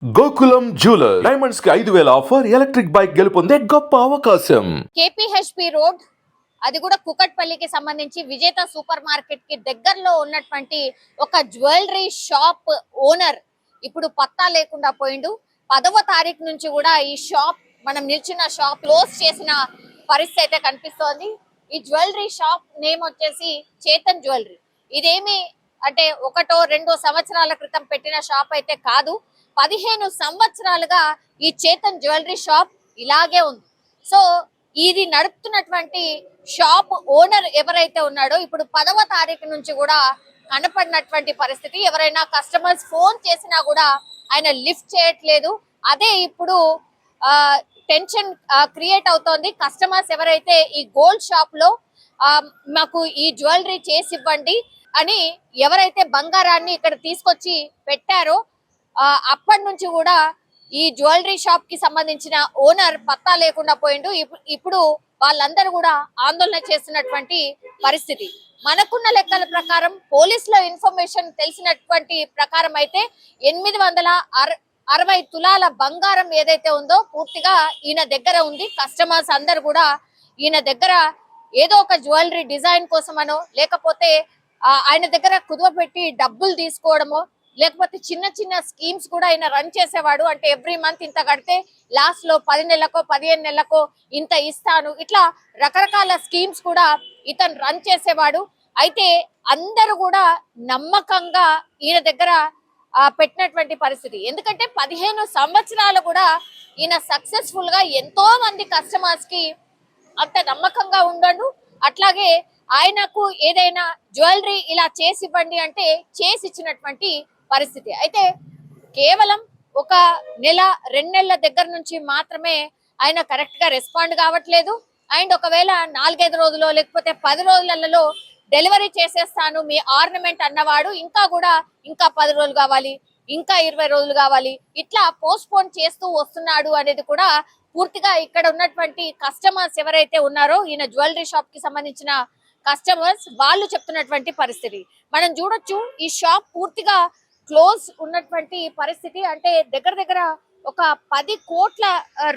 Gokulam jeweller diamonds కి 5,000 offer electric bike గెలుపొందే గొప్ప అవకాశం. కేపీహెచ్పి రోడ్ అది కూడా కుకట్పల్లికి సంబంధించి విజేత సూపర్ మార్కెట్ కి దగ్గరలో ఉన్నటువంటి ఒక జ్యువెలరీ షాప్ ఓనర్ ఇప్పుడు పత్తా లేకుండా పోయిండు. 10వ తారీఖు నుంచి కూడా ఈ షాప్ మనం నిల్చున్న షాప్ క్లోజ్ చేసిన పరిస్థితి అయితే కనిపిస్తోంది. ఈ జ్యువెలరీ షాప్ నేమ్ వచ్చేసి చేతన్ జ్యువెలరీ. ఇదేమి అంటే ఒకటో రెండో సంవత్సరాల క్రితం పెట్టిన షాప్ అయితే కాదు. 15 సంవత్సరాలుగా ఈ చేతన్ జ్యువెలరీ షాప్ ఇలాగే ఉంది. సో ఇది నడుపుతున్నటువంటి షాప్ ఓనర్ ఎవరైతే ఉన్నాడో ఇప్పుడు 10వ తారీఖు నుంచి కూడా కనపడినటువంటి పరిస్థితి. ఎవరైనా కస్టమర్స్ ఫోన్ చేసినా కూడా ఆయన లిఫ్ట్ చేయట్లేదు. అదే ఇప్పుడు టెన్షన్ క్రియేట్ అవుతోంది. కస్టమర్స్ ఎవరైతే ఈ గోల్డ్ షాప్ లో మాకు ఈ జ్యువెలరీ చేసి ఇవ్వండి అని ఎవరైతే బంగారాన్ని ఇక్కడ తీసుకొచ్చి పెట్టారో అప్పటి నుంచి కూడా ఈ జ్యువెలరీ షాప్ కి సంబంధించిన ఓనర్ పత్తా లేకుండా పోయిండు. ఇప్పుడు వాళ్ళందరూ కూడా ఆందోళన చేస్తున్నటువంటి పరిస్థితి. మనకున్న లెక్కల ప్రకారం పోలీసుల ఇన్ఫర్మేషన్ తెలిసినటువంటి ప్రకారం అయితే 860 తులాల బంగారం ఏదైతే ఉందో పూర్తిగా ఈయన దగ్గర ఉంది. కస్టమర్స్ అందరు కూడా ఈయన దగ్గర ఏదో ఒక జ్యువెలరీ డిజైన్ కోసమనో లేకపోతే ఆయన దగ్గర కుదువ పెట్టి డబ్బులు తీసుకోవడమో లేకపోతే చిన్న చిన్న స్కీమ్స్ కూడా ఆయన రన్ చేసేవాడు. అంటే ఎవ్రీ మంత్ ఇంత కడితే లాస్ట్ లో 10 నెలలకో 15 నెలలకో ఇంత ఇస్తాను, ఇట్లా రకరకాల స్కీమ్స్ కూడా ఇతను రన్ చేసేవాడు. అయితే అందరూ కూడా నమ్మకంగా ఈయన దగ్గర పెట్టినటువంటి పరిస్థితి. ఎందుకంటే 15 సంవత్సరాలు కూడా ఈయన సక్సెస్ఫుల్ గా ఎంతో మంది కస్టమర్స్ కి అంత నమ్మకంగా ఉండడు. అట్లాగే ఆయనకు ఏదైనా జ్యువెలరీ ఇలా చేసి ఇవ్వండి అంటే చేసి ఇచ్చినటువంటి పరిస్థితి. అయితే కేవలం ఒక నెల 2 నెలల దగ్గర నుంచి మాత్రమే ఆయన కరెక్ట్ గా రెస్పాండ్ కావట్లేదు. అండ్ ఒకవేళ 4-5 రోజులు లేకపోతే 10 రోజులలో డెలివరీ చేసేస్తాను మీ ఆర్నమెంట్ అన్నవాడు ఇంకా 10 రోజులు కావాలి, ఇంకా 20 రోజులు కావాలి, ఇట్లా పోస్ట్ పోన్ చేస్తూ వస్తున్నాడు అనేది కూడా పూర్తిగా ఇక్కడ ఉన్నటువంటి కస్టమర్స్ ఎవరైతే ఉన్నారో ఈయన జ్యువెలరీ షాప్ కి సంబంధించిన కస్టమర్స్ వాళ్ళు చెప్తున్నటువంటి పరిస్థితి మనం చూడొచ్చు. ఈ షాప్ పూర్తిగా క్లోజ్ ఉన్నటువంటి పరిస్థితి. అంటే దగ్గర ఒక 10 కోట్ల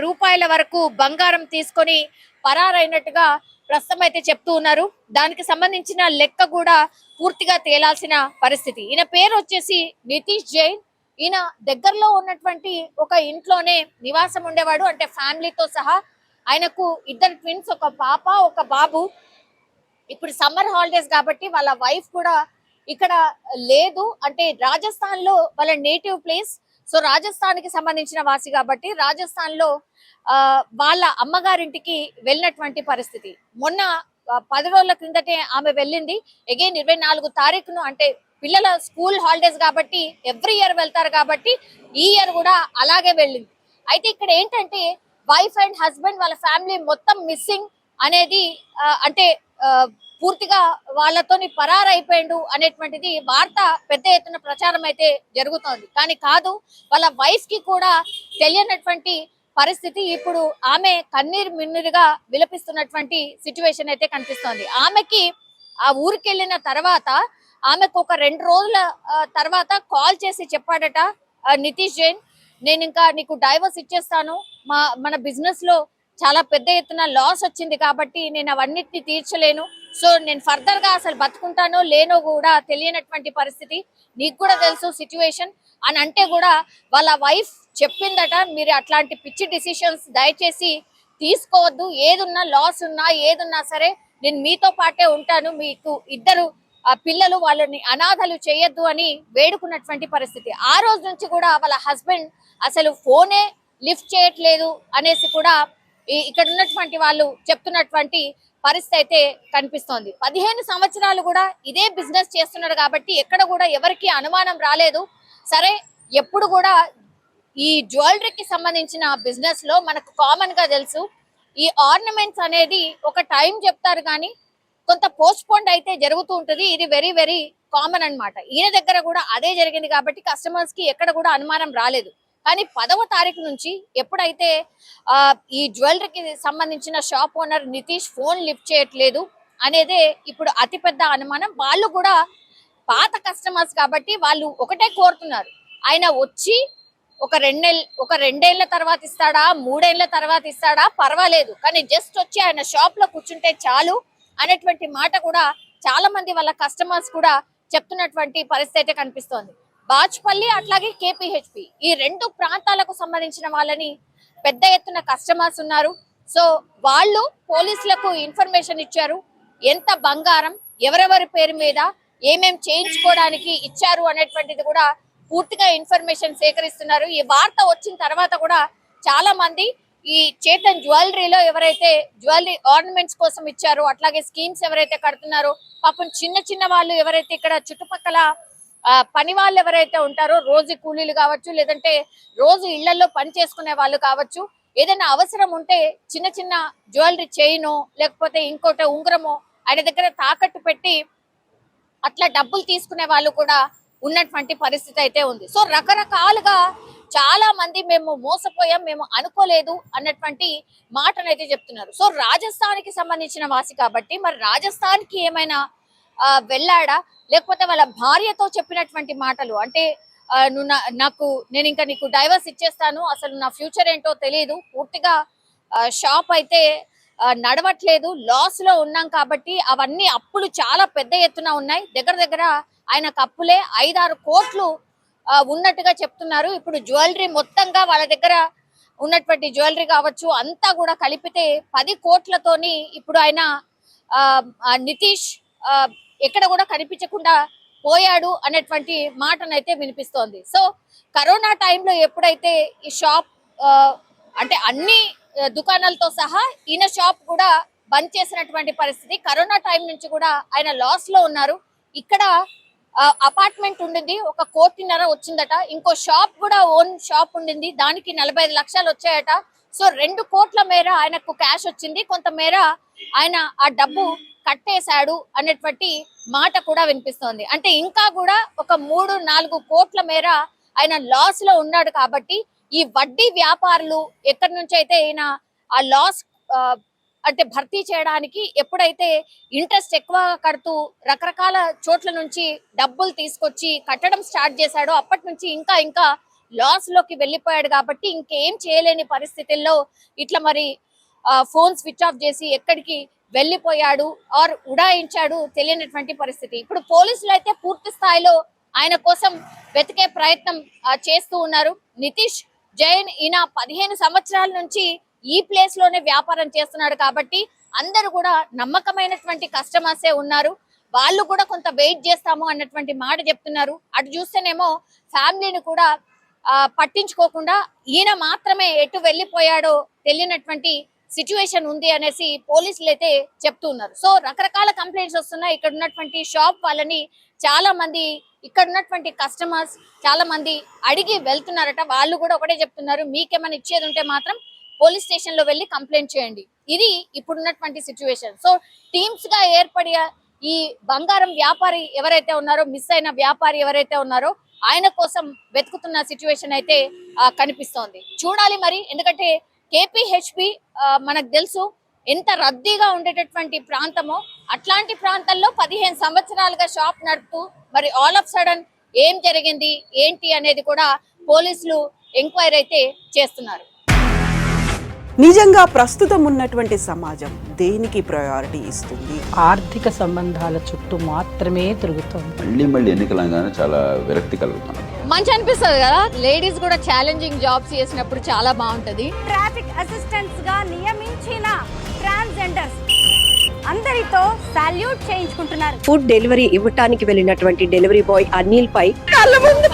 రూపాయల వరకు బంగారం తీసుకొని పరారైనట్టుగా ప్రస్తుతం అయితే చెప్తూ ఉన్నారు. దానికి సంబంధించిన లెక్క కూడా పూర్తిగా తేలాల్సిన పరిస్థితి. ఈయన పేరు వచ్చేసి నితీష్ జైన్. ఈయన దగ్గరలో ఉన్నటువంటి ఒక ఇంట్లోనే నివాసం ఉండేవాడు. అంటే ఫ్యామిలీతో సహా. ఆయనకు 2 ట్విన్స్, ఒక పాప ఒక బాబు. ఇప్పుడు సమ్మర్ హాలిడేస్ కాబట్టి వాళ్ళ వైఫ్ కూడా ఇక్కడ లేదు. అంటే రాజస్థాన్ లో వాళ్ళ నేటివ్ ప్లేస్. సో రాజస్థాన్ కి సంబంధించిన వాసి కాబట్టి రాజస్థాన్ లో వాళ్ళ అమ్మగారింటికి వెళ్ళినటువంటి పరిస్థితి. మొన్న 10 రోజుల క్రిందటే ఆమె వెళ్ళింది. అగైన్ 24 తారీఖును అంటే పిల్లల స్కూల్ హాలిడేస్ కాబట్టి ఎవ్రీ ఇయర్ వెళ్తారు కాబట్టి ఈ ఇయర్ కూడా అలాగే వెళ్ళింది. అయితే ఇక్కడ ఏంటంటే వైఫ్ అండ్ హస్బెండ్ వాళ్ళ ఫ్యామిలీ మొత్తం మిస్సింగ్ అనేది అంటే పూర్తిగా వాళ్ళతోని పరారైపోయిండు అనేటువంటిది వార్త పెద్ద ఎత్తున ప్రచారం అయితే జరుగుతోంది. కానీ కాదు, వాళ్ళ వైఫ్ కి కూడా తెలియనటువంటి పరిస్థితి. ఇప్పుడు ఆమె కన్నీరు మిన్నీరుగా విలపిస్తున్నటువంటి సిచ్యువేషన్ అయితే కనిపిస్తోంది. ఆమెకి ఆ ఊరికి వెళ్ళిన తర్వాత ఆమెకు ఒక 2 రోజుల తర్వాత కాల్ చేసి చెప్పాడట నితీష్ జైన్, నేను ఇంకా నీకు డైవర్స్ ఇచ్చేస్తాను, మన బిజినెస్ లో చాలా పెద్ద ఎత్తున లాస్ వచ్చింది కాబట్టి నేను అవన్నిటిని తీర్చలేను, సో నేను ఫర్దర్ గా అసలు బతుకుంటానో లేనో కూడా తెలియనటువంటి పరిస్థితి, నీకు కూడా తెలుసు సిచ్యువేషన్ అని అంటే కూడా వాళ్ళ వైఫ్ చెప్పిందట, మీరు అట్లాంటి పిచ్చి డిసిషన్స్ దయచేసి తీసుకోవద్దు, ఏదున్నా లాస్ ఉన్నా ఏదున్నా సరే నేను మీతో పాటే ఉంటాను, మీకు 2 పిల్లలు, వాళ్ళని అనాథలు చేయొద్దు అని వేడుకున్నటువంటి పరిస్థితి. ఆ రోజు నుంచి కూడా వాళ్ళ హస్బెండ్ అసలు ఫోనే లిఫ్ట్ చేయట్లేదు అనేసి కూడా ఇక్కడ ఉన్నటువంటి వాళ్ళు చెప్తున్నటువంటి పరిస్థితి అయితే కనిపిస్తోంది. 15 సంవత్సరాలు కూడా ఇదే బిజినెస్ చేస్తున్నాడు కాబట్టి ఎక్కడ కూడా ఎవరికి అనుమానం రాలేదు. సరే, ఎప్పుడు కూడా ఈ జ్యువెలరీకి సంబంధించిన బిజినెస్ లో మనకు కామన్ గా తెలుసు, ఈ ఆర్నమెంట్స్ అనేది ఒక టైం చెప్తారు కానీ కొంత పోస్ట్ పోన్ అయితే జరుగుతూ ఉంటుంది. ఇది వెరీ వెరీ కామన్ అన్నమాట. ఈయన దగ్గర కూడా అదే జరిగింది కాబట్టి కస్టమర్స్ కి ఎక్కడ కూడా అనుమానం రాలేదు. కానీ 10వ తారీఖు నుంచి ఎప్పుడైతే ఈ జ్యువెలరీకి సంబంధించిన shop owner Nitish phone lift చేయట్లేదు అనేదే ఇప్పుడు అతిపెద్ద అనుమానం. వాళ్ళు కూడా పాత కస్టమర్స్ కాబట్టి వాళ్ళు ఒకటే కోరుతున్నారు, ఆయన వచ్చి ఒక రెండేళ్ల తర్వాత ఇస్తాడా, 3 ఏళ్ల తర్వాత ఇస్తాడా పర్వాలేదు, కానీ జస్ట్ వచ్చి ఆయన షాప్ లో కూర్చుంటే చాలు అనేటువంటి మాట కూడా చాలా మంది వాళ్ళ కస్టమర్స్ కూడా చెప్తున్నటువంటి పరిస్థితి అయితే కనిపిస్తోంది. బాచుపల్లి అట్లాగే కేపీహెచ్పి ఈ 2 ప్రాంతాలకు సంబంధించిన వాళ్ళని పెద్ద ఎత్తున కస్టమర్స్ ఉన్నారు. సో వాళ్ళు పోలీసులకు ఇన్ఫర్మేషన్ ఇచ్చారు, ఎంత బంగారం ఎవరెవరి పేరు మీద ఏమేం చేయించుకోవడానికి ఇచ్చారు అనేటువంటిది కూడా పూర్తిగా ఇన్ఫర్మేషన్ సేకరిస్తున్నారు. ఈ వార్త వచ్చిన తర్వాత కూడా చాలా మంది ఈ చేతన్ జ్యువెలరీలో ఎవరైతే జ్యువెలరీ ఆర్నమెంట్స్ కోసం ఇచ్చారో, అట్లాగే స్కీమ్స్ ఎవరైతే కడుతున్నారో, పాపం చిన్న చిన్న వాళ్ళు ఎవరైతే ఇక్కడ చుట్టుపక్కల పని వాళ్ళు ఎవరైతే ఉంటారో, రోజు కూలీలు కావచ్చు, లేదంటే రోజు ఇళ్లలో పని చేసుకునే వాళ్ళు కావచ్చు, ఏదైనా అవసరం ఉంటే చిన్న చిన్న జ్యువెలరీ చైనో లేకపోతే ఇంకోటి ఉంగరమో ఆయన దగ్గర తాకట్టు పెట్టి అట్లా డబ్బులు తీసుకునే వాళ్ళు కూడా ఉన్నటువంటి పరిస్థితి అయితే ఉంది. సో రకరకాలుగా చాలా మంది మేము మోసపోయాం, మేము అనుకోలేదు అన్నటువంటి మాటనైతే చెప్తున్నారు. సో రాజస్థాన్ కి సంబంధించిన వాసి కాబట్టి మరి రాజస్థాన్ కి ఏమైనా వెళ్ళాడా, లేకపోతే వాళ్ళ భార్యతో చెప్పినటువంటి మాటలు అంటే నేను ఇంకా నీకు డైవర్స్ ఇచ్చేస్తాను, అసలు నా ఫ్యూచర్ ఏంటో తెలియదు, పూర్తిగా షాప్ అయితే నడవట్లేదు, లాస్ లో ఉన్నాం కాబట్టి అవన్నీ అప్పులు చాలా పెద్ద ఎత్తున ఉన్నాయి, దగ్గర ఆయనకు అప్పులే 5-6 కోట్లు ఉన్నట్టుగా చెప్తున్నారు. ఇప్పుడు జ్యువెలరీ మొత్తంగా వాళ్ళ దగ్గర ఉన్నటువంటి జ్యువెలరీ కావచ్చు అంతా కూడా కలిపితే 10 కోట్లతోని ఇప్పుడు ఆయన నితీష్ ఎక్కడ కూడా కనిపించకుండా పోయాడు అనేటువంటి మాటనైతే వినిపిస్తోంది. సో కరోనా టైంలో ఎప్పుడైతే ఈ షాప్ అంటే అన్ని దుకాణాలతో సహా ఈయన షాప్ కూడా బంద్ చేసినటువంటి పరిస్థితి, కరోనా టైం నుంచి కూడా ఆయన లాస్ లో ఉన్నారు. ఇక్కడ అపార్ట్మెంట్ ఉండింది, 1.5 కోటి వచ్చిందట, ఇంకో షాప్ కూడా ఓన్ షాప్ ఉండింది, దానికి 45 లక్షలు వచ్చాయట. సో 2 కోట్ల మేర ఆయనకు క్యాష్ వచ్చింది, కొంత మేర ఆయన ఆ డబ్బు కట్టేశాడు అనేటువంటి మాట కూడా వినిపిస్తోంది. అంటే ఇంకా కూడా ఒక 3-4 కోట్ల మేర ఆయన లాస్ లో ఉన్నాడు. కాబట్టి ఈ వడ్డీ వ్యాపారులు ఎక్కడి నుంచి అయితే ఈయన ఆ లాస్ అంటే భర్తీ చేయడానికి ఎప్పుడైతే ఇంట్రెస్ట్ ఎక్కువ కడుతూ రకరకాల చోట్ల నుంచి డబ్బులు తీసుకొచ్చి కట్టడం స్టార్ట్ చేశాడో అప్పటి నుంచి ఇంకా లాస్ లోకి వెళ్ళిపోయాడు. కాబట్టి ఇంకేం చేయలేని పరిస్థితుల్లో ఇట్లా మరి ఫోన్ స్విచ్ ఆఫ్ చేసి ఎక్కడికి వెళ్ళిపోయాడు ఆర్ ఉడాయించాడు తెలియనటువంటి పరిస్థితి. ఇప్పుడు పోలీసులు అయితే పూర్తి స్థాయిలో ఆయన కోసం వెతికే ప్రయత్నం చేస్తూ ఉన్నారు. నితీష్ జైన్ ఈయన 15 సంవత్సరాల నుంచి ఈ ప్లేస్ లోనే వ్యాపారం చేస్తున్నాడు కాబట్టి అందరూ కూడా నమ్మకమైనటువంటి కస్టమర్సే ఉన్నారు, వాళ్ళు కూడా కొంత వెయిట్ చేస్తాము అన్నటువంటి మాట చెప్తున్నారు. అటు చూస్తేనేమో ఫ్యామిలీని కూడా పట్టించుకోకుండా ఈయన మాత్రమే ఎటు వెళ్ళిపోయాడో తెలియనటువంటి సిచ్యువేషన్ ఉంది అనేసి పోలీసులు అయితే చెప్తూ ఉన్నారు. సో రకరకాల కంప్లైంట్స్ వస్తున్నాయి. ఇక్కడ ఉన్నటువంటి షాప్ వాళ్ళని చాలా మంది ఇక్కడ ఉన్నటువంటి కస్టమర్స్ చాలా మంది అడిగి వెళ్తున్నారట. వాళ్ళు కూడా ఒకటే చెప్తున్నారు, మీకేమైనా ఇచ్చేది ఉంటే మాత్రం పోలీస్ స్టేషన్ లో వెళ్ళి కంప్లైంట్ చేయండి. ఇది ఇప్పుడున్నటువంటి సిచ్యువేషన్. సో టీమ్స్ గా ఏర్పడి ఈ బంగారం వ్యాపారి ఎవరైతే ఉన్నారో, మిస్ అయిన వ్యాపారి ఎవరైతే ఉన్నారో ఆయన కోసం వెతుకుతున్న సిచ్యువేషన్ అయితే కనిపిస్తోంది. చూడాలి మరి, ఎందుకంటే కేపీహెచ్పి మనకు తెలుసు ఎంత రద్దీగా ఉండేటటువంటి ప్రాంతమో, అట్లాంటి ప్రాంతాల్లో 15 సంవత్సరాలుగా షాప్ నడుపుతూ మరి ఆల్ ఆఫ్ సడన్ ఏం జరిగింది ఏంటి అనేది కూడా పోలీసులు ఎంక్వైరీ అయితే చేస్తున్నారు. నిజంగా ప్రస్తుతం ఉన్నటువంటి సమాజం దేనికి ప్రయారిటీ ఇస్తుంది? ఆర్థిక సంబంధాల చుట్టూ మాత్రమే తిరుగుతుంది. మళ్ళీ ఎన్నికలంగానే చాలా విరక్తి కలుగుతున్నాం. మంచి అనిపిస్తుంది కదా, లేడీస్ కూడా ఛాలెంజింగ్ జాబ్స్ చేసినప్పుడు చాలా బాగుంటది. ట్రాఫిక్ అసిస్టెంట్స్ గా నియమించిన ట్రాన్స్జెండర్స్ అందరితో సాల్యూట్ చేయించుకుంటున్నారు. ఫుడ్ డెలివరీ ఇవ్వటానికి వెళ్ళినటువంటి డెలివరీ బాయ్ అనిల్ పై కళ్ళ ముందు